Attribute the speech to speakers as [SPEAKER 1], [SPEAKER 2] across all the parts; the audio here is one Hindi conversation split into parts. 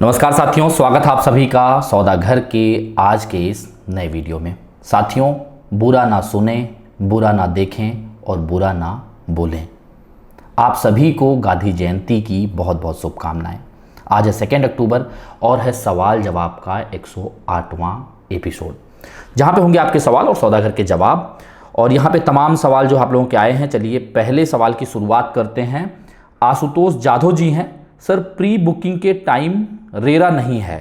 [SPEAKER 1] नमस्कार साथियों, स्वागत है आप सभी का सौदा घर के आज के इस नए वीडियो में। साथियों, बुरा ना सुने, बुरा ना देखें और बुरा ना बोलें। आप सभी को गांधी जयंती की बहुत बहुत शुभकामनाएं। आज है 2 अक्टूबर और है सवाल जवाब का 108वां एपिसोड, जहां पे होंगे आपके सवाल और सौदा घर के जवाब। और यहाँ पे तमाम सवाल जो आप लोगों के आए हैं, चलिए पहले सवाल की शुरुआत करते हैं। आशुतोष जाधव जी हैं, सर प्री बुकिंग के टाइम रेरा नहीं है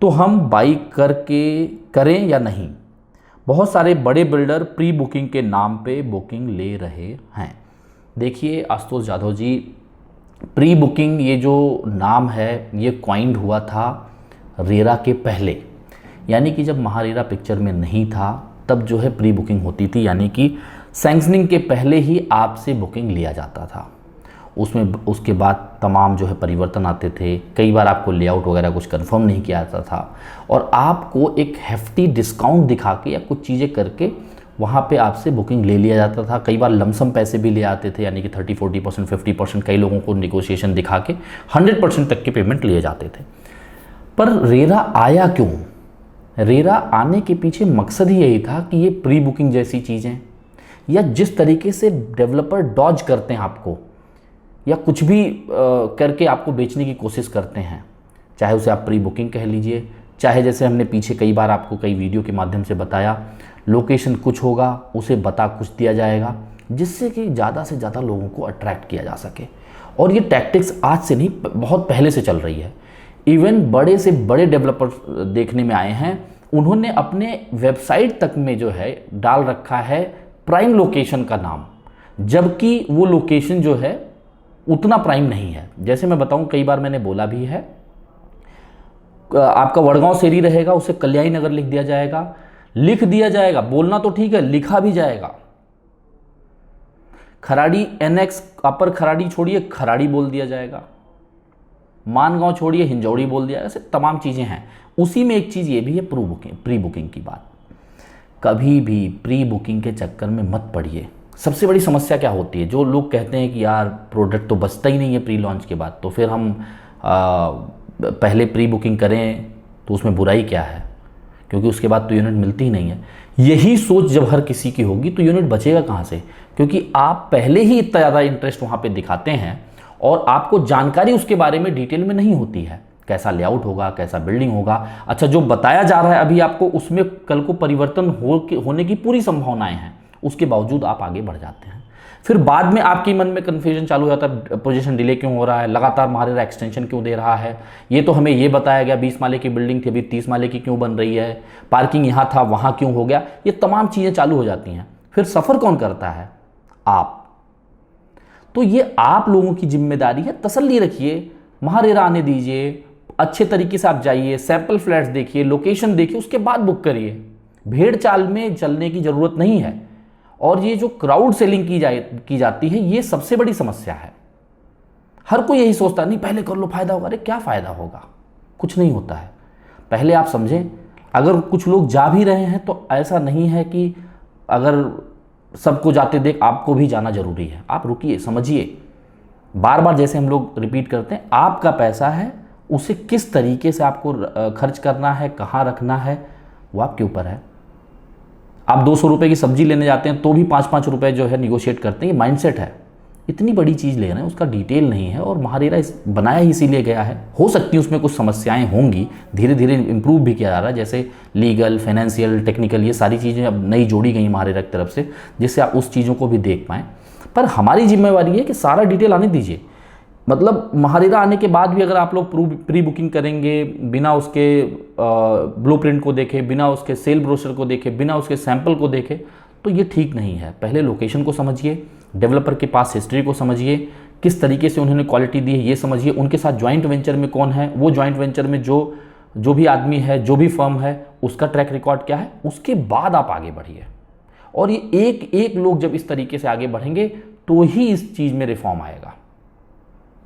[SPEAKER 1] तो हम बाई करके करें या नहीं? बहुत सारे बड़े बिल्डर प्री बुकिंग के नाम पे बुकिंग ले रहे हैं। देखिए आशुतोष जाधव जी, प्री बुकिंग ये जो नाम है ये क्वाइंड हुआ था रेरा के पहले, यानी कि जब महारेरा पिक्चर में नहीं था तब जो है प्री बुकिंग होती थी, यानी कि सैंक्शनिंग के पहले ही आपसे बुकिंग लिया जाता था। उसमें उसके बाद तमाम जो है परिवर्तन आते थे, कई बार आपको लेआउट वगैरह कुछ कंफर्म नहीं किया जाता था और आपको एक हेफ्टी डिस्काउंट दिखा के या कुछ चीज़ें करके वहाँ पे आपसे बुकिंग ले लिया जाता था। कई बार लमसम पैसे भी ले आते थे, यानी कि 30-40%, 50%, कई लोगों को निगोशिएशन दिखा के 100% तक के पेमेंट लिए जाते थे। पर रेरा आया क्यों? रेरा आने के पीछे मकसद ही यही था कि ये प्री बुकिंग जैसी चीज़ें या जिस तरीके से डेवलपर डॉज करते हैं आपको या कुछ भी करके आपको बेचने की कोशिश करते हैं, चाहे उसे आप प्री बुकिंग कह लीजिए, चाहे जैसे हमने पीछे कई बार आपको कई वीडियो के माध्यम से बताया, लोकेशन कुछ होगा उसे बता कुछ दिया जाएगा जिससे कि ज़्यादा से ज़्यादा लोगों को अट्रैक्ट किया जा सके। और ये टैक्टिक्स आज से नहीं, बहुत पहले से चल रही है। इवन बड़े से बड़े डेवलपर देखने में आए हैं, उन्होंने अपने वेबसाइट तक में जो है डाल रखा है प्राइम लोकेशन का नाम, जबकि वो लोकेशन जो है उतना प्राइम नहीं है। जैसे मैं बताऊं, कई बार मैंने बोला भी है, आपका वडगांव सेरी रहेगा उसे कल्याणी नगर लिख दिया जाएगा, लिख दिया जाएगा, बोलना तो ठीक है, लिखा भी जाएगा। खराड़ी NX अपर खराड़ी छोड़िए, खराड़ी बोल दिया जाएगा। मानगांव छोड़िए, हिंजौड़ी बोल दिया, ऐसे तमाम चीज़ें हैं। उसी में एक चीज़ ये भी है प्री बुकिंग की बात। कभी भी प्री बुकिंग के चक्कर में मत पड़िए। सबसे बड़ी समस्या क्या होती है, जो लोग कहते हैं कि यार प्रोडक्ट तो बचता ही नहीं है प्री लॉन्च के बाद, तो फिर हम पहले प्री बुकिंग करें तो उसमें बुराई क्या है, क्योंकि उसके बाद तो यूनिट मिलती ही नहीं है। यही सोच जब हर किसी की होगी तो यूनिट बचेगा कहाँ से? क्योंकि आप पहले ही इतना ज़्यादा इंटरेस्ट वहाँ पे दिखाते हैं और आपको जानकारी उसके बारे में डिटेल में नहीं होती है, कैसा लेआउट होगा, कैसा बिल्डिंग होगा। अच्छा, जो बताया जा रहा है अभी आपको, उसमें कल को परिवर्तन होने की पूरी संभावनाएं हैं, उसके बावजूद आप आगे बढ़ जाते हैं। फिर बाद में आपके मन में कन्फ्यूजन चालू हो जाता है, पोजीशन डिले क्यों हो रहा है, लगातार महारेरा एक्सटेंशन क्यों दे रहा है, ये तो हमें ये बताया गया 20 माले की बिल्डिंग थी, अभी 30 माले की क्यों बन रही है, पार्किंग यहाँ था वहाँ क्यों हो गया, ये तमाम चीज़ें चालू हो जाती हैं। फिर सफ़र कौन करता है? आप। तो ये आप लोगों की जिम्मेदारी है। तसल्ली रखिए, महारेरा आने दीजिए, अच्छे तरीके से आप जाइए, सैंपल फ्लैट्स देखिए, लोकेशन देखिए, उसके बाद बुक करिए। भेड़ चाल में चलने की ज़रूरत नहीं है। और ये जो क्राउड सेलिंग की जाती है, ये सबसे बड़ी समस्या है। हर कोई यही सोचता है, नहीं पहले कर लो फायदा होगा। अरे क्या फ़ायदा होगा? कुछ नहीं होता है। पहले आप समझें, अगर कुछ लोग जा भी रहे हैं तो ऐसा नहीं है कि अगर सबको जाते देख आपको भी जाना जरूरी है। आप रुकिए, समझिए। बार बार जैसे हम लोग रिपीट करते हैं, आपका पैसा है, उसे किस तरीके से आपको खर्च करना है, कहाँ रखना है, वो आपके ऊपर है। आप 200 रुपये की सब्जी लेने जाते हैं तो भी 5-5 रुपये जो है निगोशिएट करते हैं। ये माइंडसेट है। इतनी बड़ी चीज़ ले रहे हैं, उसका डिटेल नहीं है और महारेरा बनाया ही इसीलिए गया है। हो सकती है उसमें कुछ समस्याएं होंगी, धीरे धीरे इंप्रूव भी किया जा रहा है, जैसे लीगल, फाइनेंशियल, टेक्निकल, ये सारी चीज़ें अब नई जोड़ी गई महारेरा की तरफ से, जिससे आप उस चीज़ों को भी देख पाएँ। पर हमारी जिम्मेवारी है कि सारा डिटेल आने दीजिए। मतलब महारेरा आने के बाद भी अगर आप लोग प्री बुकिंग करेंगे, बिना उसके ब्लूप्रिंट को देखे, बिना उसके सेल ब्रोशर को देखे, बिना उसके सैंपल को देखे, तो ये ठीक नहीं है। पहले लोकेशन को समझिए, डेवलपर के पास हिस्ट्री को समझिए, किस तरीके से उन्होंने क्वालिटी दी है ये समझिए, उनके साथ ज्वाइंट वेंचर में कौन है, वो ज्वाइंट वेंचर में जो भी आदमी है, जो भी फर्म है, उसका ट्रैक रिकॉर्ड क्या है, उसके बाद आप आगे बढ़िए। और ये एक एक लोग जब इस तरीके से आगे बढ़ेंगे तो ही इस चीज़ में रिफॉर्म आएगा।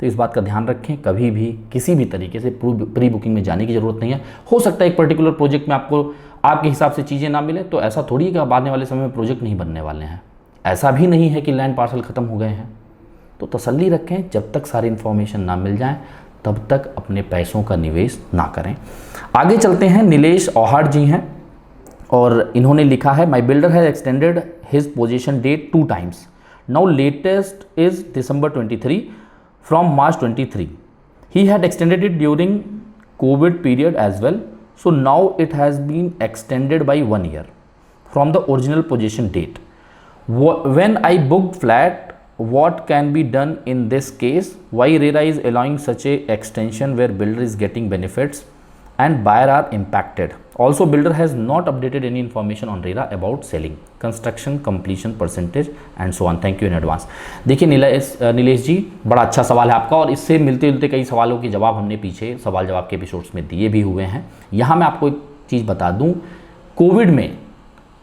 [SPEAKER 1] तो इस बात का ध्यान रखें, कभी भी किसी भी तरीके से प्री बुकिंग में जाने की ज़रूरत नहीं है। हो सकता है एक पर्टिकुलर प्रोजेक्ट में आपको आपके हिसाब से चीज़ें ना मिले, तो ऐसा थोड़ी है कि अब आने वाले समय में प्रोजेक्ट नहीं बनने वाले हैं। ऐसा भी नहीं है कि लैंड पार्सल ख़त्म हो गए हैं। तो तसल्ली रखें, जब तक सारी इन्फॉर्मेशन ना मिल जाए तब तक अपने पैसों का निवेश ना करें। आगे चलते हैं, नीलेश औहाड जी हैं और इन्होंने लिखा है, my builder has extended his position date 2 times, now latest is December 23 from March 23. He had extended it during COVID period as well, so now it has been extended by 1 year from the original position date. When I booked flat, what can be done in this case? Why RERA is allowing such a extension where builder is getting benefits and buyer are impacted? Also, builder has not updated any information on RERA about selling, construction completion percentage and so on. Thank you in advance. देखिए नीलेश जी, बड़ा अच्छा सवाल है आपका और इससे मिलते जुलते कई सवालों के जवाब हमने पीछे सवाल जवाब के एपिसोड्स में दिए भी हुए हैं। यहाँ मैं आपको एक चीज़ बता दूँ, कोविड में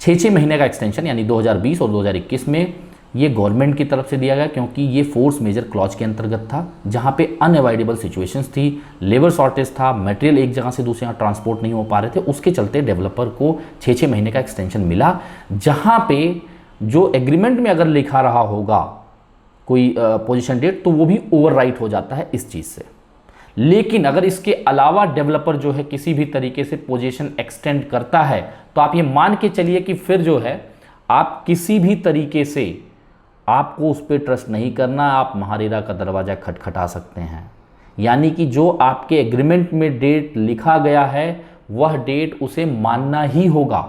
[SPEAKER 1] 6 महीने का एक्सटेंशन यानी 2020 और 2021 में ये गवर्नमेंट की तरफ से दिया गया, क्योंकि ये फोर्स मेजर क्लॉज के अंतर्गत था, जहाँ पे अनअवॉइडेबल सिचुएशंस थी, लेबर शॉर्टेज था, मटेरियल एक जगह से दूसरी जगह ट्रांसपोर्ट नहीं हो पा रहे थे, उसके चलते डेवलपर को 6 महीने का एक्सटेंशन मिला, जहाँ पे जो एग्रीमेंट में अगर लिखा रहा होगा कोई पोजीशन डेट तो वो भी ओवरराइट हो जाता है इस चीज़ से। लेकिन अगर इसके अलावा डेवलपर जो है किसी भी तरीके से पोजीशन एक्सटेंड करता है तो आप ये मान के चलिए कि फिर जो है आप किसी भी तरीके से आपको उस पर ट्रस्ट नहीं करना, आप महारेरा का दरवाज़ा खटखटा सकते हैं। यानी कि जो आपके एग्रीमेंट में डेट लिखा गया है वह डेट उसे मानना ही होगा।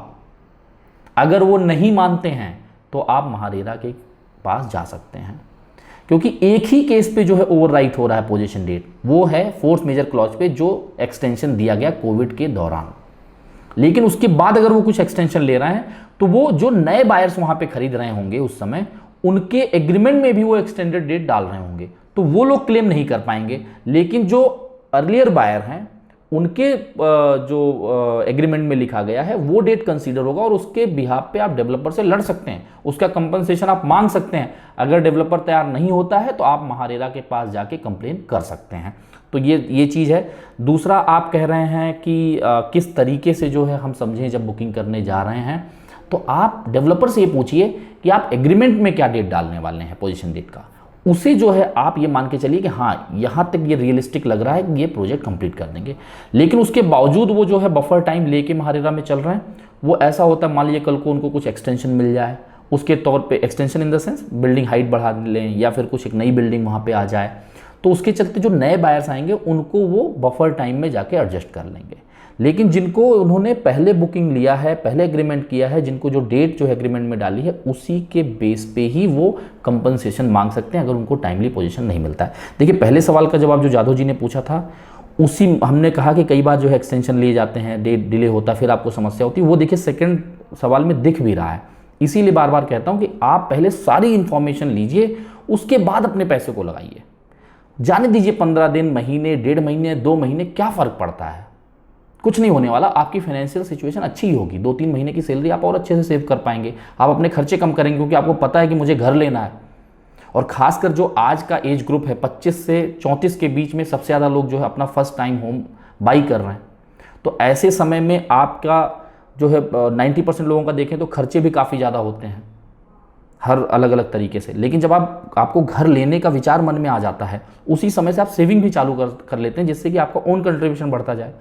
[SPEAKER 1] अगर वो नहीं मानते हैं तो आप महारेरा के पास जा सकते हैं, क्योंकि एक ही केस पे जो है ओवरराइट हो रहा है पोजीशन डेट, वो है फोर्स मेजर क्लॉज पे जो एक्सटेंशन दिया गया कोविड के दौरान। लेकिन उसके बाद अगर वो कुछ एक्सटेंशन ले रहे हैं तो वो जो नए बायर्स वहां पे खरीद रहे होंगे उस समय, उनके एग्रीमेंट में भी वो एक्सटेंडेड डेट डाल रहे होंगे, तो वो लोग क्लेम नहीं कर पाएंगे। लेकिन जो अर्लियर बायर हैं उनके जो एग्रीमेंट में लिखा गया है वो डेट कंसीडर होगा और उसके बिहाफ पे आप डेवलपर से लड़ सकते हैं, उसका कंपनसेशन आप मांग सकते हैं। अगर डेवलपर तैयार नहीं होता है तो आप महारेरा के पास जाके कंप्लेन कर सकते हैं। तो ये चीज़ है। दूसरा, आप कह रहे हैं कि किस तरीके से जो है हम समझें जब बुकिंग करने जा रहे हैं, तो आप डेवलपर से ये पूछिए कि आप एग्रीमेंट में क्या डेट डालने वाले हैं पोजीशन डेट का, उसे जो है आप ये मान के चलिए कि हाँ यहाँ तक ये रियलिस्टिक लग रहा है कि ये प्रोजेक्ट कंप्लीट कर देंगे। लेकिन उसके बावजूद वो जो है बफर टाइम लेके महारेरा में चल रहे हैं, वो ऐसा होता है मान लीजिए कल को उनको कुछ एक्सटेंशन मिल जाए, उसके तौर पे extension in the sense building height बढ़ा लें या फिर कुछ एक नई बिल्डिंग वहाँ पे आ जाए, तो उसके चलते जो नए बायर्स आएंगे उनको वो बफर टाइम में जाके एडजस्ट कर लेंगे। लेकिन जिनको उन्होंने पहले बुकिंग लिया है, पहले एग्रीमेंट किया है, जिनको जो डेट जो है एग्रीमेंट में डाली है, उसी के बेस पे ही वो कंपनसेशन मांग सकते हैं अगर उनको टाइमली पोजीशन नहीं मिलता है। देखिए पहले सवाल का जवाब जो जादव जी ने पूछा था, उसी हमने कहा कि कई बार जो है एक्सटेंशन लिए जाते हैं, डेट डिले होता है, फिर आपको समस्या होती है, वो देखिए सेकेंड सवाल में दिख भी रहा है। इसीलिए बार बार कहता हूँ कि आप पहले सारी इंफॉर्मेशन लीजिए, उसके बाद अपने पैसे को लगाइए। जाने दीजिए 15 दिन, महीने, 1.5 महीने, 2 महीने, क्या फ़र्क पड़ता है, कुछ नहीं होने वाला। आपकी फाइनेंशियल सिचुएशन अच्छी ही होगी, 2-3 महीने की सैलरी आप और अच्छे से सेव कर पाएंगे, आप अपने खर्चे कम करेंगे, क्योंकि आपको पता है कि मुझे घर लेना है। और खासकर जो आज का एज ग्रुप है 25 से 34 के बीच में सबसे ज़्यादा लोग जो है अपना फर्स्ट टाइम होम बाई कर रहे हैं, तो ऐसे समय में आपका जो है 90% लोगों का देखें तो खर्चे भी काफ़ी ज़्यादा होते हैं हर अलग अलग तरीके से। लेकिन जब आपको घर लेने का विचार मन में आ जाता है, उसी समय से आप सेविंग भी चालू कर लेते हैं, जिससे कि आपका ओन कंट्रीब्यूशन बढ़ता जाए।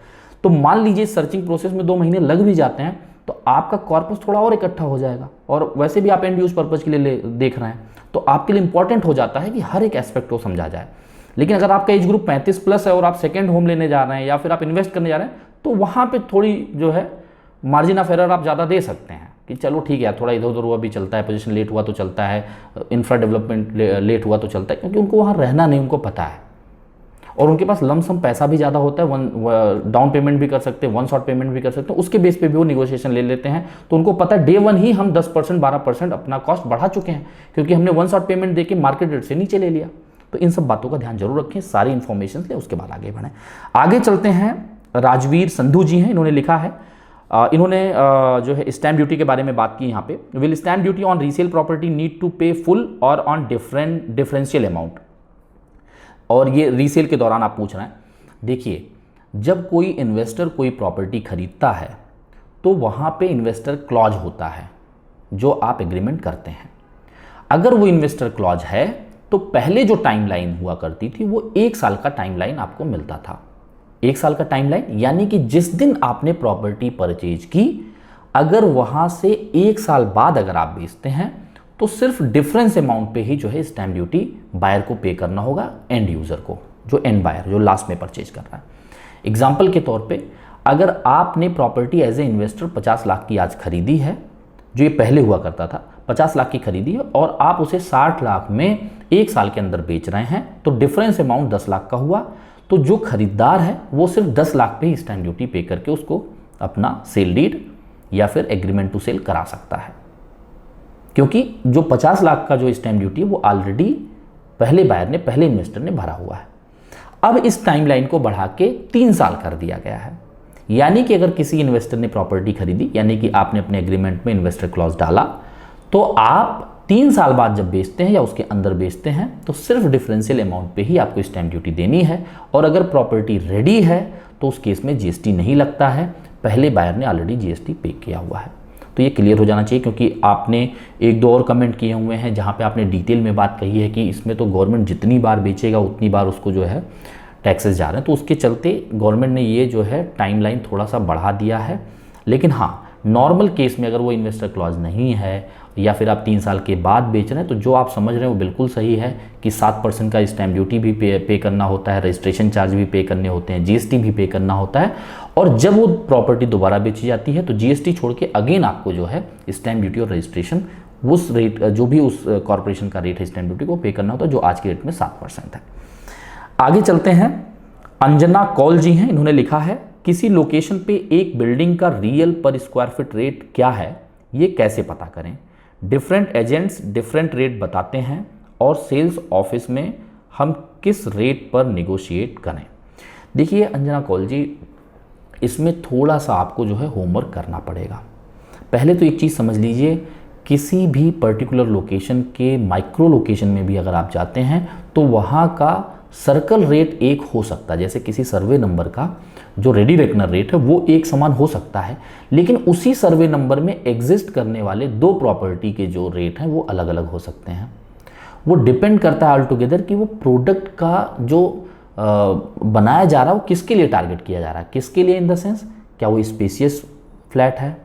[SPEAKER 1] तो मान लीजिए सर्चिंग प्रोसेस में 2 महीने लग भी जाते हैं तो आपका कॉर्पस थोड़ा और इकट्ठा हो जाएगा, और वैसे भी आप एंड यूज पर्पज के लिए देख रहे हैं, तो आपके लिए इंपॉर्टेंट हो जाता है कि हर एक एस्पेक्ट को समझा जाए। लेकिन अगर आपका एज ग्रुप 35+ है और आप सेकेंड होम लेने जा रहे हैं या फिर आप इन्वेस्ट करने जा रहे हैं, तो वहाँ पर थोड़ी जो है मार्जिन ऑफ एरर आप ज़्यादा दे सकते हैं कि चलो ठीक है थोड़ा इधर उधर हुआ भी चलता है, पोजीशन लेट हुआ तो चलता है, इंफ्रा डेवलपमेंट लेट हुआ तो चलता है, क्योंकि उनको वहाँ रहना नहीं, उनको पता है, और उनके पास लमसम पैसा भी ज़्यादा होता है, डाउन पेमेंट भी कर सकते हैं, 1 शॉट पेमेंट भी कर सकते हैं, उसके बेस पे भी वो निगोशिएशन ले लेते हैं। तो उनको पता है डे 1 ही हम 10% 12% अपना कॉस्ट बढ़ा चुके हैं, क्योंकि हमने 1 शॉट पेमेंट देके मार्केट रेट से नीचे ले लिया। तो इन सब बातों का ध्यान जरूर रखें, सारी इन्फॉर्मेशन ले उसके बाद आगे बढ़ें। आगे चलते हैं, राजवीर संधू जी हैं, इन्होंने लिखा है, इन्होंने जो है स्टैम्प ड्यूटी के बारे में बात की यहाँ पे। Will stamp duty on resale property need to pay full और ऑन डिफरेंशियल अमाउंट, और ये रीसेल के दौरान आप पूछ रहे हैं। देखिए जब कोई इन्वेस्टर कोई प्रॉपर्टी खरीदता है तो वहाँ पे इन्वेस्टर क्लॉज होता है जो आप एग्रीमेंट करते हैं। अगर वो इन्वेस्टर क्लॉज है तो पहले जो टाइमलाइन हुआ करती थी वो 1 साल का टाइमलाइन आपको मिलता था। 1 साल का टाइमलाइन यानी कि जिस दिन आपने प्रॉपर्टी परचेज की, अगर वहां से 1 साल बाद अगर आप बेचते हैं तो सिर्फ डिफरेंस अमाउंट पे ही जो है स्टैंप ड्यूटी बायर को पे करना होगा, एंड यूजर को, जो एंड बायर जो लास्ट में परचेज कर रहा है। एग्जाम्पल के तौर पे अगर आपने property as a investor 50 lakh की आज खरीदी है, जो ये पहले हुआ करता था, 50 लाख की खरीदी है और आप उसे 60 लाख में 1 साल के अंदर बेच रहे हैं, तो डिफरेंस अमाउंट 10 लाख का हुआ। तो जो खरीदार है वो सिर्फ 10 लाख पे ही स्टैंप ड्यूटी पे करके उसको अपना सेल डीड या फिर एग्रीमेंट टू सेल करा सकता है, क्योंकि जो 50 लाख का जो स्टैंप ड्यूटी है वो ऑलरेडी पहले बायर ने, पहले इन्वेस्टर ने भरा हुआ है। अब इस टाइमलाइन को बढ़ा के 3 साल कर दिया गया है, यानी कि अगर किसी इन्वेस्टर ने प्रॉपर्टी खरीदी, यानी कि आपने अपने एग्रीमेंट में इन्वेस्टर क्लॉज डाला, तो आप 3 साल बाद जब बेचते हैं या उसके अंदर बेचते हैं तो सिर्फ डिफरेंशियल अमाउंट पे ही आपको स्टैंप ड्यूटी देनी है। और अगर प्रॉपर्टी रेडी है तो उस केस में जीएसटी नहीं लगता है, पहले बायर ने ऑलरेडी जीएसटी पे किया हुआ है। तो ये क्लियर हो जाना चाहिए, क्योंकि आपने 1-2 और कमेंट किए हुए हैं जहाँ पे आपने डिटेल में बात कही है कि इसमें तो गवर्नमेंट जितनी बार बेचेगा उतनी बार उसको जो है टैक्सेस जा रहे हैं, तो उसके चलते गवर्नमेंट ने ये जो है टाइमलाइन थोड़ा सा बढ़ा दिया है। लेकिन हाँ, नॉर्मल केस में अगर वो इन्वेस्टर क्लॉज नहीं है या फिर आप 3 साल के बाद बेच रहे हैं, तो जो आप समझ रहे हैं वो बिल्कुल सही है कि 7% का स्टैंप ड्यूटी भी पे करना होता है, रजिस्ट्रेशन चार्ज भी पे करने होते हैं, जीएसटी भी पे करना होता है। और जब वो प्रॉपर्टी दोबारा बेची जाती है तो जीएसटी छोड़ के अगेन आपको जो है स्टैंप ड्यूटी और रजिस्ट्रेशन उस रेट, जो भी उस कॉर्पोरेशन का रेट है स्टैंप ड्यूटी को पे करना होता है, जो आज के रेट में 7% है। आगे चलते हैं। अंजना कौल जी हैं, इन्होंने लिखा है किसी लोकेशन पे एक बिल्डिंग का रियल पर स्क्वायर फीट रेट क्या है, ये कैसे पता करें? डिफरेंट एजेंट्स डिफरेंट रेट बताते हैं और सेल्स ऑफिस में हम किस रेट पर निगोशिएट करें? देखिए अंजना कौल जी, इसमें थोड़ा सा आपको जो है होमवर्क करना पड़ेगा। पहले तो एक चीज़ समझ लीजिए, किसी भी पर्टिकुलर लोकेशन के माइक्रो लोकेशन में भी अगर आप जाते हैं तो वहाँ का सर्कल रेट एक हो सकता है। जैसे किसी सर्वे नंबर का जो रेडी रेकनर रेट है वो एक समान हो सकता है, लेकिन उसी सर्वे नंबर में एग्जिस्ट करने वाले 2 प्रॉपर्टी के जो रेट हैं वो अलग अलग हो सकते हैं। वो डिपेंड करता है ऑल टुगेदर कि वो प्रोडक्ट का जो बनाया जा रहा है वो किसके लिए टारगेट किया जा रहा है। किसके लिए इन द सेंस, क्या वो स्पेशियस फ्लैट है,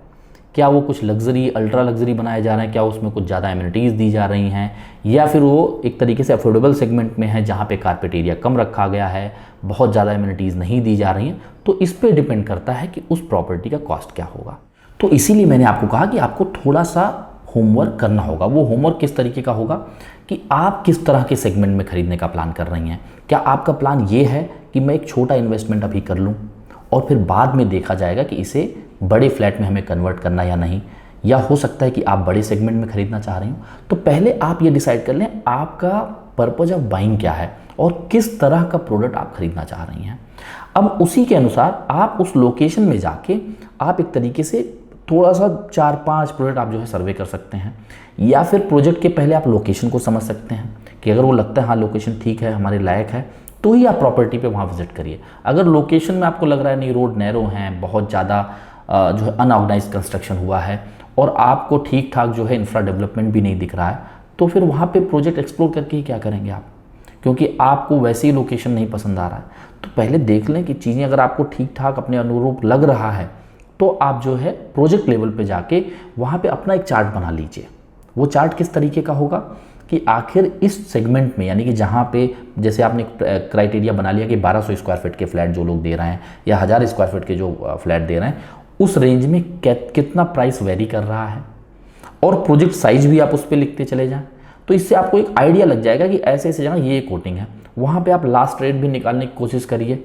[SPEAKER 1] क्या वो कुछ लग्जरी अल्ट्रा लग्जरी बनाए जा रहे हैं, क्या उसमें कुछ ज़्यादा एमिनिटीज़ दी जा रही हैं, या फिर वो एक तरीके से अफोर्डेबल सेगमेंट में है जहाँ पे कारपेट एरिया कम रखा गया है, बहुत ज़्यादा एमिनिटीज़ नहीं दी जा रही हैं। तो इस पे डिपेंड करता है कि उस प्रॉपर्टी का कॉस्ट क्या होगा। तो इसीलिए मैंने आपको कहा कि आपको थोड़ा सा होमवर्क करना होगा। वो होमवर्क किस तरीके का होगा कि आप किस तरह के सेगमेंट में खरीदने का प्लान कर रही हैं। क्या आपका प्लान ये है कि मैं एक छोटा इन्वेस्टमेंट अभी कर लूँ और फिर बाद में देखा जाएगा कि इसे बड़े फ्लैट में हमें कन्वर्ट करना या नहीं, या हो सकता है कि आप बड़े सेगमेंट में खरीदना चाह रहे हो। तो पहले आप ये डिसाइड कर लें आपका पर्पज ऑफ बाइंग क्या है और किस तरह का प्रोडक्ट आप खरीदना चाह रही हैं। अब उसी के अनुसार आप उस लोकेशन में जाके आप एक तरीके से थोड़ा सा 4-5 प्रोजेक्ट आप जो है सर्वे कर सकते हैं, या फिर प्रोजेक्ट के पहले आप लोकेशन को समझ सकते हैं कि अगर वो लगता है हाँ लोकेशन ठीक है, हमारे लायक है, तो ही आप प्रॉपर्टी पे वहाँ विजिट करिए। अगर लोकेशन में आपको लग रहा है नहीं रोड नैरो हैं, बहुत ज़्यादा जो है अनऑर्गेनाइज कंस्ट्रक्शन हुआ है और आपको ठीक ठाक जो है इंफ्रा डेवलपमेंट भी नहीं दिख रहा है, तो फिर वहाँ पे प्रोजेक्ट एक्सप्लोर करके ही क्या करेंगे आप, क्योंकि आपको वैसे ही लोकेशन नहीं पसंद आ रहा है। तो पहले देख लें कि चीज़ें अगर आपको ठीक ठाक अपने अनुरूप लग रहा है तो आप जो है प्रोजेक्ट लेवल पे जाके वहाँ पे अपना एक चार्ट बना लीजिए। वो चार्ट किस तरीके का होगा कि आखिर इस सेगमेंट में, यानी कि जहाँ पे जैसे आपने क्राइटेरिया बना लिया कि 1200 स्क्वायर फीट के फ्लैट जो लोग दे रहे हैं या 1000 स्क्वायर फीट के जो फ्लैट दे रहे हैं, उस रेंज में कितना प्राइस वेरी कर रहा है, और प्रोजेक्ट साइज भी आप उस पर लिखते चले जाएं। तो इससे आपको एक आइडिया लग जाएगा कि ऐसे ऐसे जगह ये कोटिंग है। वहाँ पे आप लास्ट रेट भी निकालने की कोशिश करिए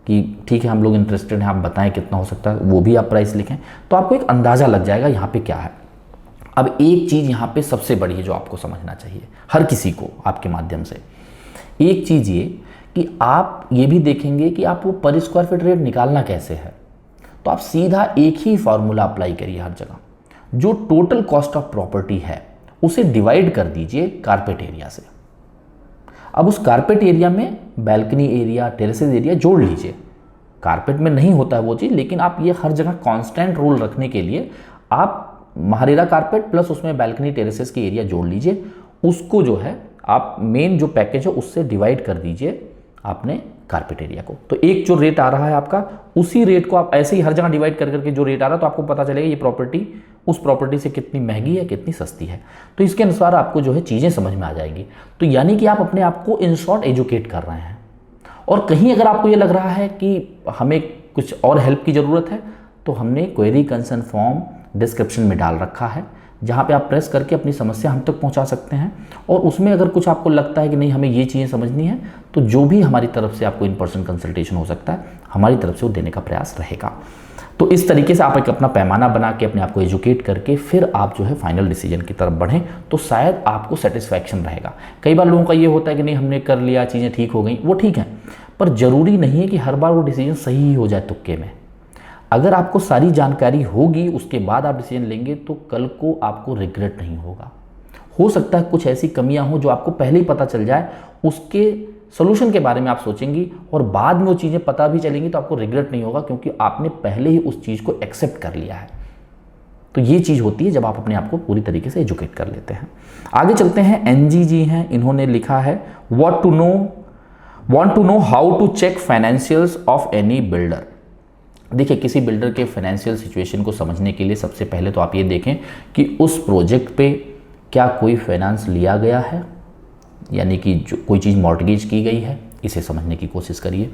[SPEAKER 1] कि ठीक है हम लोग इंटरेस्टेड हैं, आप बताएं कितना हो सकता है, वो भी आप प्राइस लिखें, तो आपको एक अंदाज़ा लग जाएगा यहाँ पे क्या है। अब एक चीज़ यहाँ पे सबसे बड़ी है जो आपको समझना चाहिए हर किसी को आपके माध्यम से, एक चीज़ ये कि आप ये भी देखेंगे कि आप वो पर स्क्वायर फीट रेट निकालना कैसे है। तो आप सीधा एक ही फार्मूला अप्लाई करिए हर जगह, जो टोटल कॉस्ट ऑफ प्रॉपर्टी है उसे डिवाइड कर दीजिए कारपेट एरिया से। अब उस कारपेट एरिया में बैल्कनी एरिया, टेरेसेस एरिया जोड़ लीजिए। कारपेट में नहीं होता है वो चीज़, लेकिन आप ये हर जगह कांस्टेंट रूल रखने के लिए आप महारेरा कारपेट प्लस उसमें बैल्कनी टेरेसेस की एरिया जोड़ लीजिए। उसको जो है आप मेन जो पैकेज है उससे डिवाइड कर दीजिए आपने कारपेट एरिया को। तो एक जो रेट आ रहा है आपका, उसी रेट को आप ऐसे ही हर जगह डिवाइड कर करके जो रेट आ रहा है तो आपको पता चलेगा ये प्रॉपर्टी उस प्रॉपर्टी से कितनी महंगी है, कितनी सस्ती है। तो इसके अनुसार आपको जो है चीज़ें समझ में आ जाएंगी। तो यानी कि आप अपने आप को इन शॉर्ट एजुकेट कर रहे हैं। और कहीं अगर आपको ये लग रहा है कि हमें कुछ और हेल्प की ज़रूरत है, तो हमने क्वेरी कंसर्न फॉर्म डिस्क्रिप्शन में डाल रखा है, जहाँ पे आप प्रेस करके अपनी समस्या हम तक पहुँचा सकते हैं। और उसमें अगर कुछ आपको लगता है कि नहीं हमें ये चीज़ें समझनी है, तो जो भी हमारी तरफ से आपको इन पर्सन कंसल्टेशन हो सकता है, हमारी तरफ से वो देने का प्रयास रहेगा। तो इस तरीके से आप एक अपना पैमाना बना के अपने आप को एजुकेट करके फिर आप जो है फाइनल डिसीजन की तरफ बढ़ें, तो शायद आपको सेटिस्फैक्शन रहेगा। कई बार लोगों का ये होता है कि नहीं हमने कर लिया, चीज़ें ठीक हो गई, वो ठीक है, पर ज़रूरी नहीं है कि हर बार वो डिसीजन सही ही हो जाए तुक्के में। अगर आपको सारी जानकारी होगी उसके बाद आप डिसीजन लेंगे, तो कल को आपको रिग्रेट नहीं होगा। हो सकता है कुछ ऐसी कमियां हो जो आपको पहले ही पता चल जाए, उसके सोल्यूशन के बारे में आप सोचेंगी और बाद में वो चीज़ें पता भी चलेंगी तो आपको रिग्रेट नहीं होगा, क्योंकि आपने पहले ही उस चीज़ को एक्सेप्ट कर लिया है। तो ये चीज़ होती है जब आप अपने आप को पूरी तरीके से एजुकेट कर लेते हैं। आगे चलते हैं। एनजी जी हैं, इन्होंने लिखा है want to know how to check financials of any builder। देखिए, किसी बिल्डर के फाइनेंशियल सिचुएशन को समझने के लिए सबसे पहले तो आप ये देखें कि उस प्रोजेक्ट पे क्या कोई फाइनेंस लिया गया है, यानी कि जो कोई चीज़ मॉर्टगेज की गई है, इसे समझने की कोशिश करिए।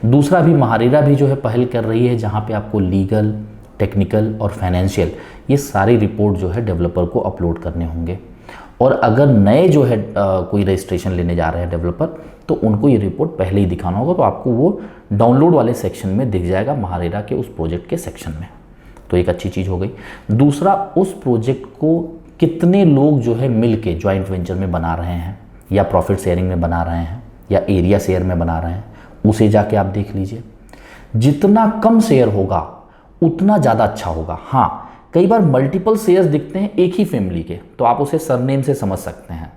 [SPEAKER 1] दूसरा, भी महारेरा भी जो है पहल कर रही है, जहाँ पे आपको लीगल, टेक्निकल और फाइनेंशियल ये सारी रिपोर्ट जो है डेवलपर को अपलोड करने होंगे। और अगर नए जो है कोई रजिस्ट्रेशन लेने जा रहे हैं डेवलपर, तो उनको ये रिपोर्ट पहले ही दिखाना होगा। तो आपको वो डाउनलोड वाले सेक्शन में दिख जाएगा, महारेरा के उस प्रोजेक्ट के सेक्शन में। तो एक अच्छी चीज़ हो गई। दूसरा, उस प्रोजेक्ट को कितने लोग जो है मिल के ज्वाइंट वेंचर में बना रहे हैं, या प्रॉफिट शेयरिंग में बना रहे हैं, या एरिया शेयर में बना रहे हैं, उसे जाके आप देख लीजिए। जितना कम शेयर होगा उतना ज़्यादा अच्छा होगा। हाँ, कई बार मल्टीपल शेयर्स दिखते हैं एक ही फैमिली के, तो आप उसे सरनेम से समझ सकते हैं,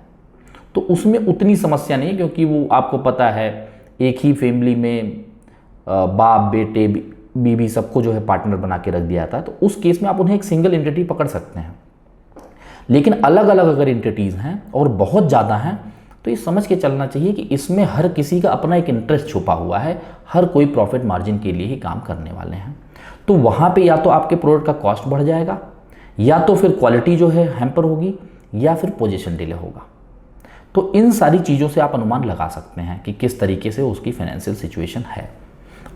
[SPEAKER 1] तो उसमें उतनी समस्या नहीं है, क्योंकि वो आपको पता है एक ही फैमिली में बाप, बेटे, बीवी सबको जो है पार्टनर बना के रख दिया था, तो उस केस में आप उन्हें एक सिंगल एंटिटी पकड़ सकते हैं। लेकिन अलग अलग अगर एंटिटीज़ हैं और बहुत ज़्यादा हैं, तो ये समझ के चलना चाहिए कि इसमें हर किसी का अपना एक इंटरेस्ट छुपा हुआ है, हर कोई प्रॉफिट मार्जिन के लिए ही काम करने वाले हैं। तो वहाँ पे या तो आपके प्रोडक्ट का कॉस्ट बढ़ जाएगा, या तो फिर क्वालिटी जो है हैम्पर होगी, या फिर पोजीशन डिले होगा। तो इन सारी चीज़ों से आप अनुमान लगा सकते हैं कि किस तरीके से उसकी फाइनेंशियल सिचुएशन है,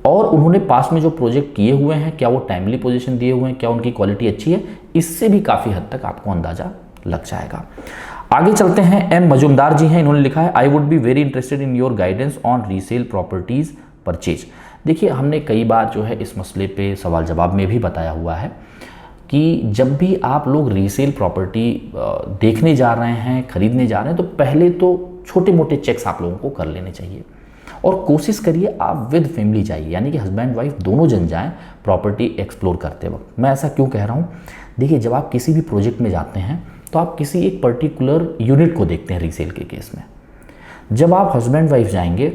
[SPEAKER 1] और उन्होंने पास में जो प्रोजेक्ट किए हुए हैं क्या वो टाइमली पोजीशन दिए हुए हैं, क्या उनकी क्वालिटी अच्छी है, इससे भी काफ़ी हद तक आपको अंदाज़ा लग जाएगा। आगे चलते हैं। एम मजुमदार जी हैं, इन्होंने लिखा है I would be very interested in your guidance on resale properties purchase. देखिए, हमने कई बार जो है इस मसले पे सवाल जवाब में भी बताया हुआ है कि जब भी आप लोग रीसेल प्रॉपर्टी देखने जा रहे हैं, खरीदने जा रहे हैं, तो पहले तो छोटे मोटे चेक्स आप लोगों को कर लेने चाहिए, और कोशिश करिए आप विद फैमिली जाइए, यानी कि हस्बैंड वाइफ दोनों जन जाएं प्रॉपर्टी एक्सप्लोर करते वक्त। मैं ऐसा क्यों कह रहा हूँ? देखिए, जब आप किसी भी प्रोजेक्ट में जाते हैं तो आप किसी एक पर्टिकुलर यूनिट को देखते हैं रीसेल के केस में। जब आप हस्बैंड वाइफ जाएंगे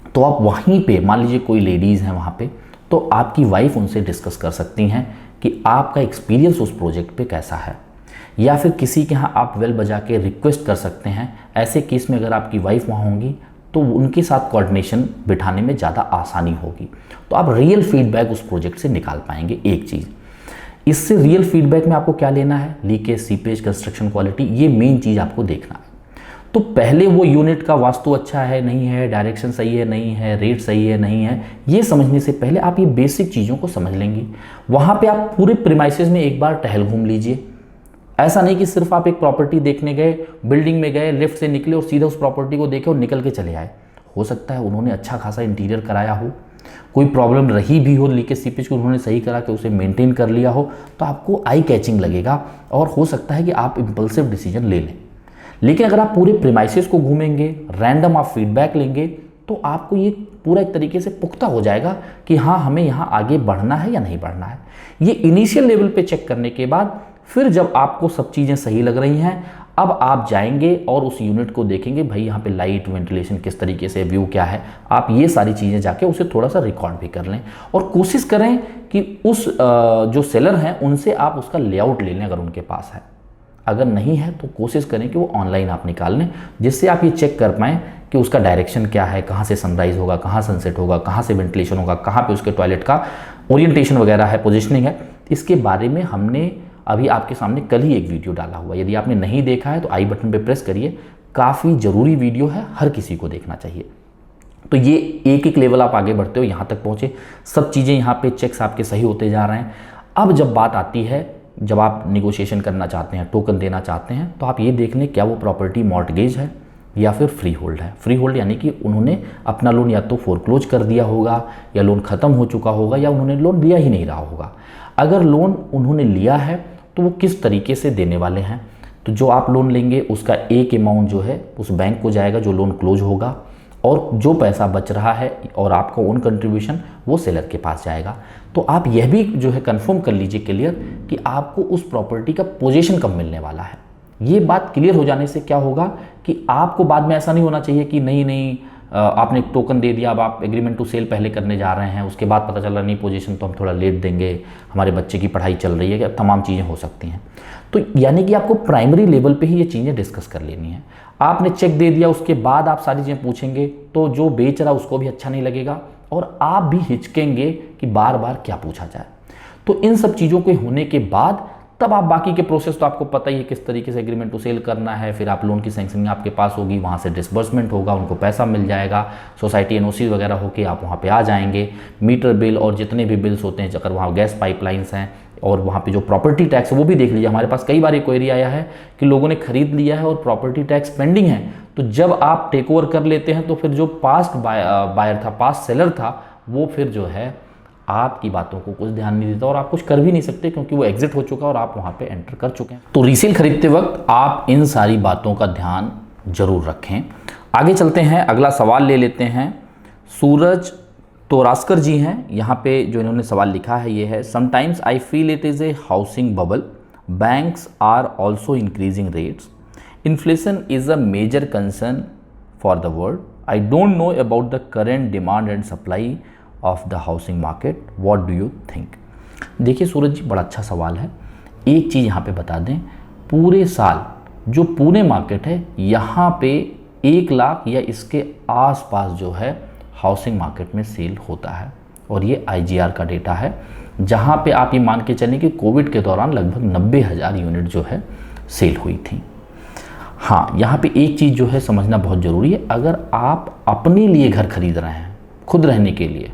[SPEAKER 1] तो आप वहीं पे, मान लीजिए कोई लेडीज़ हैं वहाँ पे, तो आपकी वाइफ उनसे डिस्कस कर सकती हैं कि आपका एक्सपीरियंस उस प्रोजेक्ट पे कैसा है, या फिर किसी के यहाँ आप वेल बजा के रिक्वेस्ट कर सकते हैं। ऐसे केस में अगर आपकी वाइफ वहाँ होंगी तो उनके साथ कोऑर्डिनेशन बिठाने में ज़्यादा आसानी होगी, तो आप रियल फीडबैक उस प्रोजेक्ट से निकाल पाएंगे। एक चीज़, इससे रियल फीडबैक में आपको क्या लेना है, लीकेज, सीपेज, कंस्ट्रक्शन क्वालिटी, ये मेन चीज़ आपको देखना है। तो पहले वो यूनिट का वास्तु अच्छा है नहीं है, डायरेक्शन सही है नहीं है, रेट सही है नहीं है, ये समझने से पहले आप ये बेसिक चीज़ों को समझ लेंगे। वहाँ पे आप पूरे प्रीमाइसेस में एक बार टहल घूम लीजिए। ऐसा नहीं कि सिर्फ आप एक प्रॉपर्टी देखने गए, बिल्डिंग में गए, लिफ्ट से निकले और सीधा उस प्रॉपर्टी को देखे और निकल के चले आए। हो सकता है उन्होंने अच्छा खासा इंटीरियर कराया हो, कोई प्रॉब्लम रही भी हो, लीकेज सीपेज को उन्होंने सही करा के उसे मेंटेन कर लिया हो, तो आपको आई कैचिंग लगेगा और हो सकता है कि आप इम्पल्सिव डिसीजन ले लें। लेकिन अगर आप पूरे प्रीमाइसेस को घूमेंगे, रैंडम आप फीडबैक लेंगे, तो आपको ये पूरा एक तरीके से पुख्ता हो जाएगा कि हाँ, हमें यहाँ आगे बढ़ना है या नहीं बढ़ना है। ये इनिशियल लेवल पे चेक करने के बाद फिर जब आपको सब चीज़ें सही लग रही हैं, अब आप जाएंगे और उस यूनिट को देखेंगे, भाई यहाँ पे लाइट, वेंटिलेशन किस तरीके से, व्यू क्या है। आप ये सारी चीज़ें जाके उसे थोड़ा सा रिकॉर्ड भी कर लें और कोशिश करें कि उस जो सेलर हैं उनसे आप उसका लेआउट ले लें अगर उनके पास है। अगर नहीं है तो कोशिश करें कि वो ऑनलाइन आप निकाल लें, जिससे आप ये चेक कर पाएँ कि उसका डायरेक्शन क्या है, कहाँ से सनराइज़ होगा, कहाँ सनसेट होगा, कहाँ से वेंटिलेशन होगा, कहाँ पे उसके टॉयलेट का ओरिएंटेशन वगैरह है, पोजीशनिंग है। इसके बारे में हमने अभी आपके सामने कल ही एक वीडियो डाला हुआ है। यदि आपने नहीं देखा है तो आई बटन पे प्रेस करिए, काफ़ी ज़रूरी वीडियो है, हर किसी को देखना चाहिए। तो ये एक एक लेवल आप आगे बढ़ते हो, यहाँ तक पहुँचे, सब चीज़ें यहाँ पे चेक्स आपके सही होते जा रहे हैं। अब जब बात आती है, जब आप निगोशिएशन करना चाहते हैं, टोकन देना चाहते हैं, तो आप ये देख लें क्या वो प्रॉपर्टी मॉर्टगेज है या फिर फ्री होल्ड है। फ्री होल्ड यानी कि उन्होंने अपना लोन या तो फोरक्लोज कर दिया होगा, या लोन ख़त्म हो चुका होगा, या उन्होंने लोन लिया ही नहीं रहा होगा। अगर लोन उन्होंने लिया है तो वो किस तरीके से देने वाले हैं, तो जो आप लोन लेंगे उसका एक अमाउंट जो है उस बैंक को जाएगा जो लोन क्लोज होगा, और जो पैसा बच रहा है और आपका ओन कंट्रीब्यूशन वो सेलर के पास जाएगा। तो आप यह भी जो है कंफर्म कर लीजिए क्लियर कि आपको उस प्रॉपर्टी का पोजीशन कब मिलने वाला है। ये बात क्लियर हो जाने से क्या होगा कि आपको बाद में ऐसा नहीं होना चाहिए कि नहीं आपने एक टोकन दे दिया, अब आप एग्रीमेंट टू सेल पहले करने जा रहे हैं, उसके बाद पता चल रहा नहीं पोजीशन तो हम थोड़ा लेट देंगे, हमारे बच्चे की पढ़ाई चल रही है, क्या तमाम चीज़ें हो सकती हैं। तो यानी कि आपको प्राइमरी लेवल पे ही ये चीज़ें डिस्कस कर लेनी है। आपने चेक दे दिया, उसके बाद आप सारी चीज़ें पूछेंगे तो जो बेच रहा उसको भी अच्छा नहीं लगेगा और आप भी हिचकेंगे कि बार बार क्या पूछा जाए। तो इन सब चीज़ों के होने के बाद तब आप बाकी के प्रोसेस तो आपको पता ही है किस तरीके से एग्रीमेंट टू सेल करना है, फिर आप लोन की सैंक्शनिंग आपके पास होगी, वहाँ से डिसबर्समेंट होगा, उनको पैसा मिल जाएगा, सोसाइटी एनओसी वगैरह होके आप वहाँ पे आ जाएंगे। मीटर बिल और जितने भी बिल्स होते हैं, अगर वहाँ गैस पाइपलाइंस हैं और वहाँ पे जो प्रॉपर्टी टैक्स है वो भी देख लीजिए। हमारे पास कई बार ये क्वेरी आया है कि लोगों ने खरीद लिया है और प्रॉपर्टी टैक्स पेंडिंग है, तो जब आप टेक ओवर कर लेते हैं तो फिर जो पास्ट बायर था, पास्ट सेलर था, वो फिर जो है आपकी बातों को कुछ ध्यान नहीं देता और आप कुछ कर भी नहीं सकते क्योंकि वो एग्जिट हो चुका और आप वहाँ पे एंटर कर चुके हैं। तो रीसेल खरीदते वक्त आप इन सारी बातों का ध्यान जरूर रखें। आगे चलते हैं, अगला सवाल ले लेते हैं। सूरज तोरास्कर जी हैं, यहाँ पे जो इन्होंने सवाल लिखा है ये है, sometimes I feel it is a housing bubble, banks are also increasing rates, inflation is a major concern for the world, I don't know about the current demand and supply of the housing market, what do you think. देखिए सूरज जी, बड़ा अच्छा सवाल है। एक चीज़ यहाँ पे बता दें, पूरे साल जो पुणे मार्केट है यहाँ पे 1 लाख या इसके आसपास जो है हाउसिंग मार्केट में सेल होता है, और ये IGR का डेटा है, जहाँ पे आप ये मान के चलें कि कोविड के दौरान लगभग 90,000 यूनिट जो है सेल हुई थी। हाँ, यहाँ पे एक चीज़ जो है समझना बहुत ज़रूरी है, अगर आप अपने लिए घर खरीद रहे हैं खुद रहने के लिए,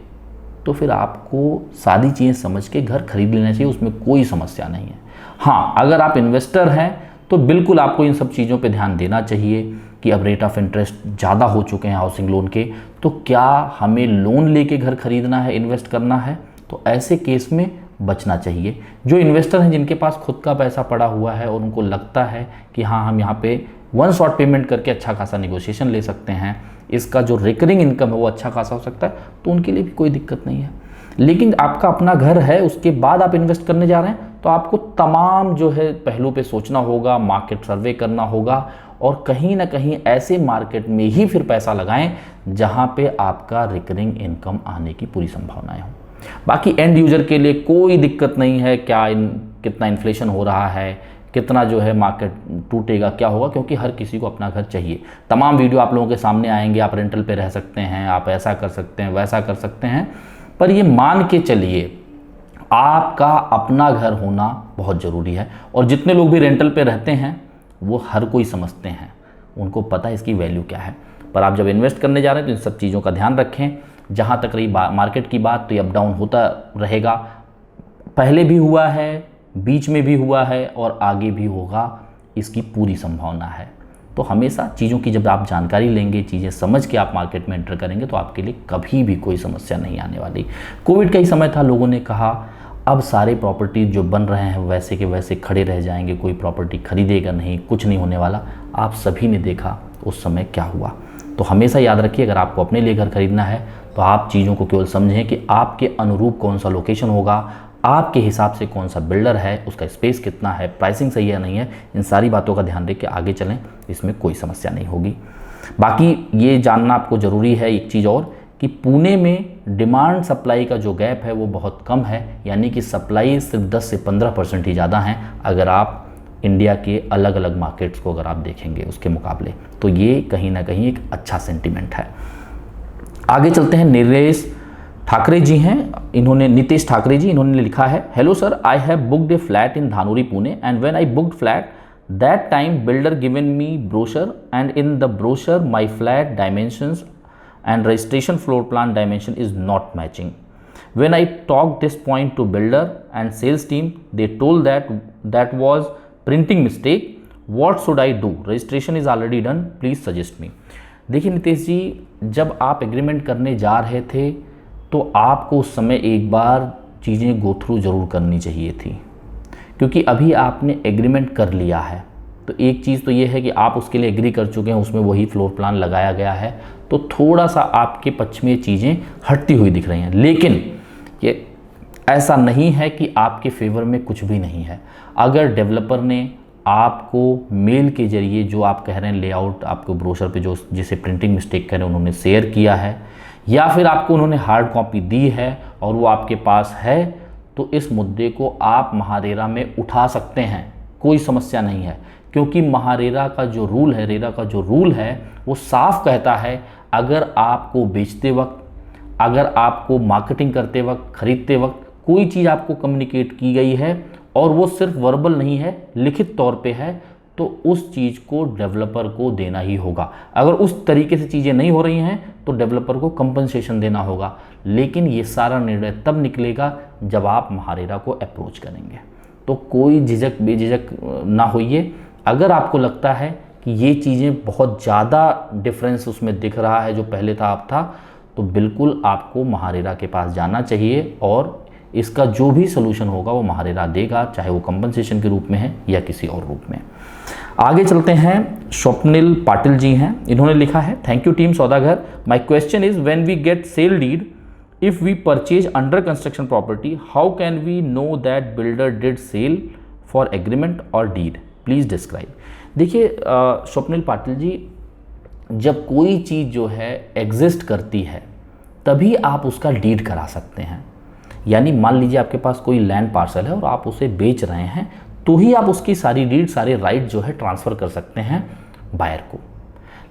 [SPEAKER 1] तो फिर आपको सारी चीज़ें समझ के घर खरीद लेना चाहिए, उसमें कोई समस्या नहीं है। हाँ, अगर आप इन्वेस्टर हैं तो बिल्कुल आपको इन सब चीज़ों पे ध्यान देना चाहिए कि अब रेट ऑफ इंटरेस्ट ज़्यादा हो चुके हैं हाउसिंग लोन के, तो क्या हमें लोन लेके घर खरीदना है, इन्वेस्ट करना है, तो ऐसे केस में बचना चाहिए। जो इन्वेस्टर हैं जिनके पास खुद का पैसा पड़ा हुआ है और उनको लगता है कि हाँ हम यहाँ पे वन शॉट पेमेंट करके अच्छा खासा निगोशिएशन ले सकते हैं, इसका जो रिकरिंग इनकम है वो अच्छा खासा हो सकता है, तो उनके लिए भी कोई दिक्कत नहीं है। लेकिन आपका अपना घर है, उसके बाद आप इन्वेस्ट करने जा रहे हैं, तो आपको तमाम जो है पहलू पे सोचना होगा, मार्केट सर्वे करना होगा, और कहीं ना कहीं ऐसे मार्केट में ही फिर पैसा लगाएं जहां पे आपका रिकरिंग इनकम आने की पूरी संभावनाएं हो। बाकी एंड यूजर के लिए कोई दिक्कत नहीं है, कितना इन्फ्लेशन हो रहा है, कितना जो है मार्केट टूटेगा, क्या होगा, क्योंकि हर किसी को अपना घर चाहिए। तमाम वीडियो आप लोगों के सामने आएंगे, आप रेंटल पे रह सकते हैं, आप ऐसा कर सकते हैं, वैसा कर सकते हैं, पर ये मान के चलिए आपका अपना घर होना बहुत ज़रूरी है। और जितने लोग भी रेंटल पे रहते हैं वो हर कोई समझते हैं, उनको पता है इसकी वैल्यू क्या है। पर आप जब इन्वेस्ट करने जा रहे हैं तो इन सब चीज़ों का ध्यान रखें। जहाँ तक रही मार्केट की बात, तो ये अप डाउन होता रहेगा, पहले भी हुआ है, बीच में भी हुआ है और आगे भी होगा, इसकी पूरी संभावना है। तो हमेशा चीज़ों की जब आप जानकारी लेंगे, चीज़ें समझ के आप मार्केट में एंटर करेंगे, तो आपके लिए कभी भी कोई समस्या नहीं आने वाली। कोविड का ही समय था, लोगों ने कहा अब सारे प्रॉपर्टी जो बन रहे हैं वैसे के वैसे खड़े रह जाएंगे, कोई प्रॉपर्टी खरीदेगा नहीं, कुछ नहीं होने वाला। आप सभी ने देखा उस समय क्या हुआ। तो हमेशा याद रखिए, अगर आपको अपने लिए घर खरीदना है तो आप चीज़ों को केवल समझें कि आपके अनुरूप कौन सा लोकेशन होगा, आपके हिसाब से कौन सा बिल्डर है, उसका स्पेस कितना है, प्राइसिंग सही है नहीं है, इन सारी बातों का ध्यान रख के आगे चलें, इसमें कोई समस्या नहीं होगी। बाकी ये जानना आपको ज़रूरी है एक चीज़ और, कि पुणे में डिमांड सप्लाई का जो गैप है वो बहुत कम है, यानी कि सप्लाई सिर्फ 10 से 15% ही ज़्यादा हैं अगर आप इंडिया के अलग अलग मार्केट्स को अगर आप देखेंगे उसके मुकाबले, तो ये कहीं ना कहीं एक अच्छा सेंटीमेंट है। आगे चलते हैं, नीलेश ठाकरे जी हैं, इन्होंने नीतेश ठाकरे जी, इन्होंने लिखा है, hello sir, I have booked A flat in Dhanori Pune and when I booked flat that time builder given me brochure and in the brochure my flat dimensions and registration floor plan dimension is not matching. When I talked this point to builder and sales team, they told that was printing mistake. What should I do? Registration is already done. Please suggest me. देखिए नितेश जी, जब आप एग्रीमेंट करने जा रहे थे तो आपको उस समय एक बार चीज़ें गो थ्रू ज़रूर करनी चाहिए थी, क्योंकि अभी आपने एग्रीमेंट कर लिया है। तो एक चीज़ तो ये है कि आप उसके लिए एग्री कर चुके हैं, उसमें वही फ्लोर प्लान लगाया गया है, तो थोड़ा सा आपके पक्ष में चीज़ें हटती हुई दिख रही हैं। लेकिन ये ऐसा नहीं है कि आपके फेवर में कुछ भी नहीं है। अगर डेवलपर ने आपको मेल के जरिए जो आप कह रहे हैं लेआउट आपको ब्रोशर पे जो जिसे प्रिंटिंग मिस्टेक कह रहे हैं उन्होंने शेयर किया है, या फिर आपको उन्होंने हार्ड कॉपी दी है और वो आपके पास है, तो इस मुद्दे को आप महारेरा में उठा सकते हैं, कोई समस्या नहीं है। क्योंकि महारेरा का जो रूल है, रेरा का जो रूल है, वो साफ कहता है अगर आपको बेचते वक्त, अगर आपको मार्केटिंग करते वक्त, खरीदते वक्त कोई चीज़ आपको कम्युनिकेट की गई है और वो सिर्फ वर्बल नहीं है, लिखित तौर पे है, तो उस चीज़ को डेवलपर को देना ही होगा। अगर उस तरीके से चीज़ें नहीं हो रही हैं तो डेवलपर को कंपनसेशन देना होगा। लेकिन ये सारा निर्णय तब निकलेगा जब आप महारेरा को अप्रोच करेंगे। तो कोई झिझक बेझिझक ना होइए। अगर आपको लगता है कि ये चीज़ें बहुत ज़्यादा डिफरेंस उसमें दिख रहा है जो पहले था अब था, तो बिल्कुल आपको महारेरा के पास जाना चाहिए और इसका जो भी सोल्यूशन होगा वो महारेरा देगा, चाहे वो कंपनसेशन के रूप में है या किसी और रूप में। आगे चलते हैं, स्वप्निल पाटिल जी हैं, इन्होंने लिखा है, thank you team Saudagar, my question is when we get sale deed if we purchase under construction property, how can we know that builder did sale for agreement और डीड, प्लीज़ डिस्क्राइब। देखिए स्वप्निल पाटिल जी, जब कोई चीज़ जो है एग्जिस्ट करती है तभी आप उसका डीड करा सकते हैं। यानी मान लीजिए आपके पास कोई लैंड पार्सल है और आप उसे बेच रहे हैं, तो ही आप उसकी सारी डीड, सारे राइट जो है ट्रांसफ़र कर सकते हैं बायर को।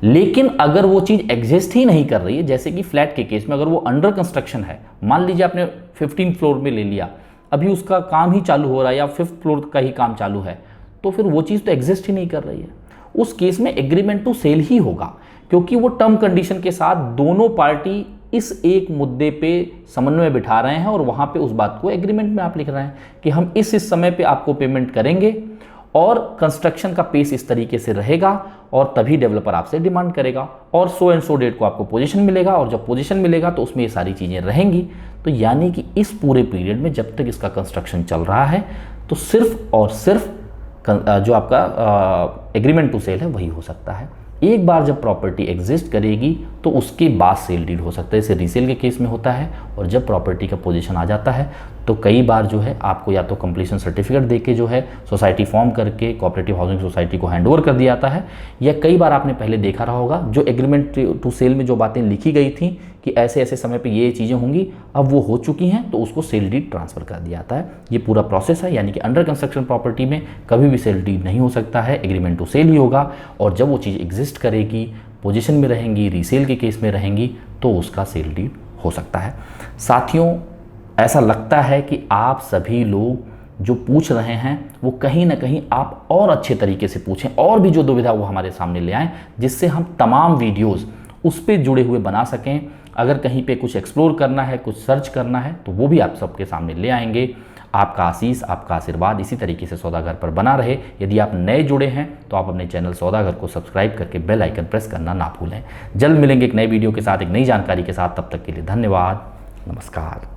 [SPEAKER 1] लेकिन अगर वो चीज़ एग्जिस्ट ही नहीं कर रही है, जैसे कि फ्लैट के केस में अगर वो अंडर कंस्ट्रक्शन है, मान लीजिए आपने 15 फ्लोर में ले लिया, अभी उसका काम ही चालू हो रहा है या 5th फ्लोर का ही काम चालू है, तो फिर वो चीज़ तो एग्जिस्ट ही नहीं कर रही है। उस केस में एग्रीमेंट टू सेल ही होगा, क्योंकि वो टर्म कंडीशन के साथ दोनों पार्टी इस एक मुद्दे पे समन्वय बिठा रहे हैं और वहाँ पे उस बात को एग्रीमेंट में आप लिख रहे हैं कि हम इस समय पे आपको पेमेंट करेंगे और कंस्ट्रक्शन का पेस इस तरीके से रहेगा और तभी डेवलपर आपसे डिमांड करेगा और सो एंड सो डेट को आपको पोजीशन मिलेगा, और जब पोजीशन मिलेगा तो उसमें ये सारी चीज़ें रहेंगी। तो यानी कि इस पूरे पीरियड में जब तक इसका कंस्ट्रक्शन चल रहा है तो सिर्फ और सिर्फ जो आपका एग्रीमेंट टू सेल है वही हो सकता है। एक बार जब प्रॉपर्टी एग्जिस्ट करेगी तो उसके बाद सेल डीड हो सकता है, इसे रीसेल के केस में होता है। और जब प्रॉपर्टी का पोजीशन आ जाता है तो कई बार जो है आपको या तो कंप्लीशन सर्टिफिकेट देके जो है सोसाइटी फॉर्म करके कोऑपरेटिव हाउसिंग सोसाइटी को हैंडओवर कर दिया जाता है, या कई बार आपने पहले देखा रहा होगा जो एग्रीमेंट टू सेल में जो बातें लिखी गई थी कि ऐसे ऐसे समय पे ये चीज़ें होंगी, अब वो हो चुकी हैं तो उसको सेल डीड ट्रांसफ़र कर दिया जाता है। ये पूरा प्रोसेस है, यानी कि अंडर कंस्ट्रक्शन प्रॉपर्टी में कभी भी सेल डीड नहीं हो सकता है, एग्रीमेंट टू सेल ही होगा। और जब वो चीज़ एग्जिस्ट करेगी, पोजीशन में रहेंगी, रीसेल के केस में रहेंगी, तो उसका सेल डीड हो सकता है। साथियों, ऐसा लगता है कि आप सभी लोग जो पूछ रहे हैं वो कहीं ना कहीं आप और अच्छे तरीके से पूछें, और भी जो दुविधा वो हमारे सामने ले आएँ, जिससे हम तमाम वीडियोज़ उस पर जुड़े हुए बना सकें। अगर कहीं पे कुछ एक्सप्लोर करना है, कुछ सर्च करना है, तो वो भी आप सबके सामने ले आएंगे। आपका आशीष, आपका आशीर्वाद इसी तरीके से सौदागर पर बना रहे। यदि आप नए जुड़े हैं तो आप अपने चैनल सौदागर को सब्सक्राइब करके बेल आइकन प्रेस करना ना भूलें। जल्द मिलेंगे एक नए वीडियो के साथ, एक नई जानकारी के साथ। तब तक के लिए धन्यवाद, नमस्कार।